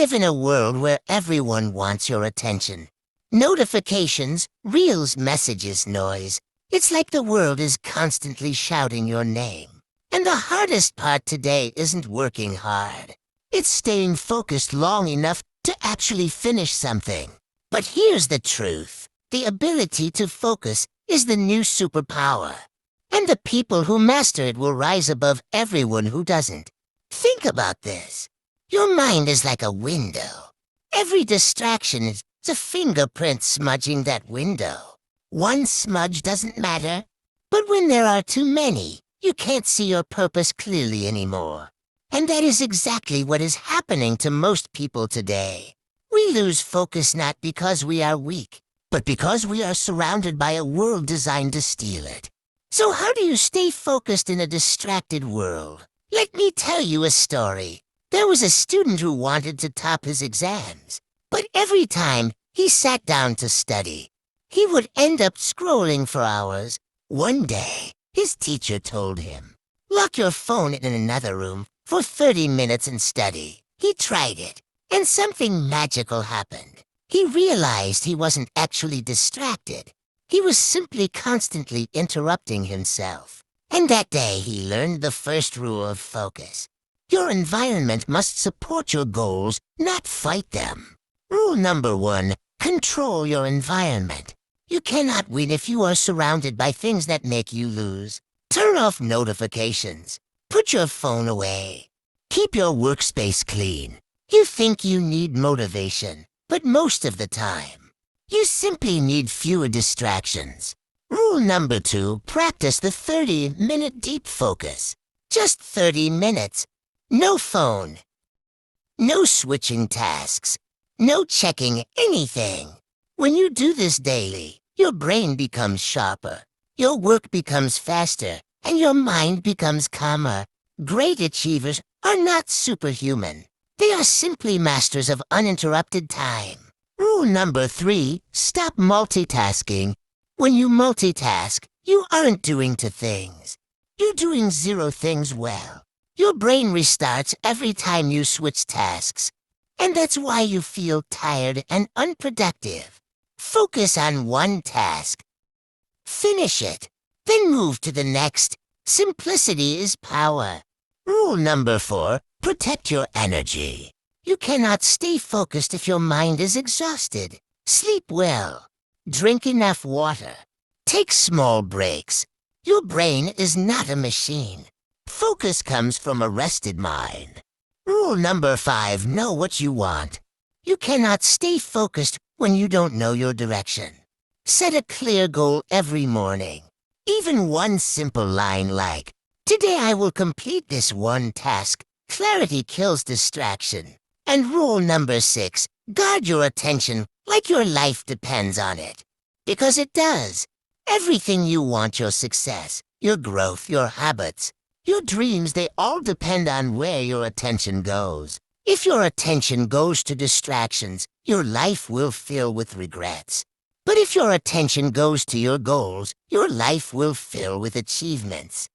live in a world where everyone wants your attention. Notifications, reels, messages, noise. It's like the world is constantly shouting your name. And the hardest part today isn't working hard. It's staying focused long enough to actually finish something. But here's the truth. The ability to focus is the new superpower. And the people who master it will rise above everyone who doesn't. Think about this. Your mind is like a window. Every distraction is a fingerprint smudging that window. One smudge doesn't matter, but when there are too many, you can't see your purpose clearly anymore. And that is exactly what is happening to most people today. We lose focus not because we are weak, but because we are surrounded by a world designed to steal it. So how do you stay focused in a distracted world? Let me tell you a story. There was a student who wanted to top his exams, but every time he sat down to study, he would end up scrolling for hours. One day, his teacher told him, "Lock your phone in another room for 30 minutes and study." He tried it, and something magical happened. He realized he wasn't actually distracted. He was simply constantly interrupting himself. And that day he learned the first rule of focus. Your environment must support your goals, not fight them. Rule number 1, control your environment. You cannot win if you are surrounded by things that make you lose. Turn off notifications. Put your phone away. Keep your workspace clean. You think you need motivation, but most of the time, you simply need fewer distractions. Rule number 2, practice the 30-minute deep focus. Just 30 minutes. No phone. No switching tasks. No checking anything. When you do this daily, your brain becomes sharper, your work becomes faster, and your mind becomes calmer. Great achievers are not superhuman. They are simply masters of uninterrupted time. Rule number 3, stop multitasking. When you multitask, you aren't doing 2 things. You're doing 0 things well. Your brain restarts every time you switch tasks. And that's why you feel tired and unproductive. Focus on one task. Finish it. Then move to the next. Simplicity is power. Rule number 4, protect your energy. You cannot stay focused if your mind is exhausted. Sleep well. Drink enough water. Take small breaks. Your brain is not a machine. Focus comes from a rested mind. Rule number 5, know what you want. You cannot stay focused when you don't know your direction. Set a clear goal every morning. Even one simple line like, "Today I will complete this one task." Clarity kills distraction. And rule number 6, guard your attention like your life depends on it. Because it does. Everything you want, your success, your growth, your habits, your dreams, they all depend on where your attention goes. If your attention goes to distractions, your life will fill with regrets. But if your attention goes to your goals, your life will fill with achievements.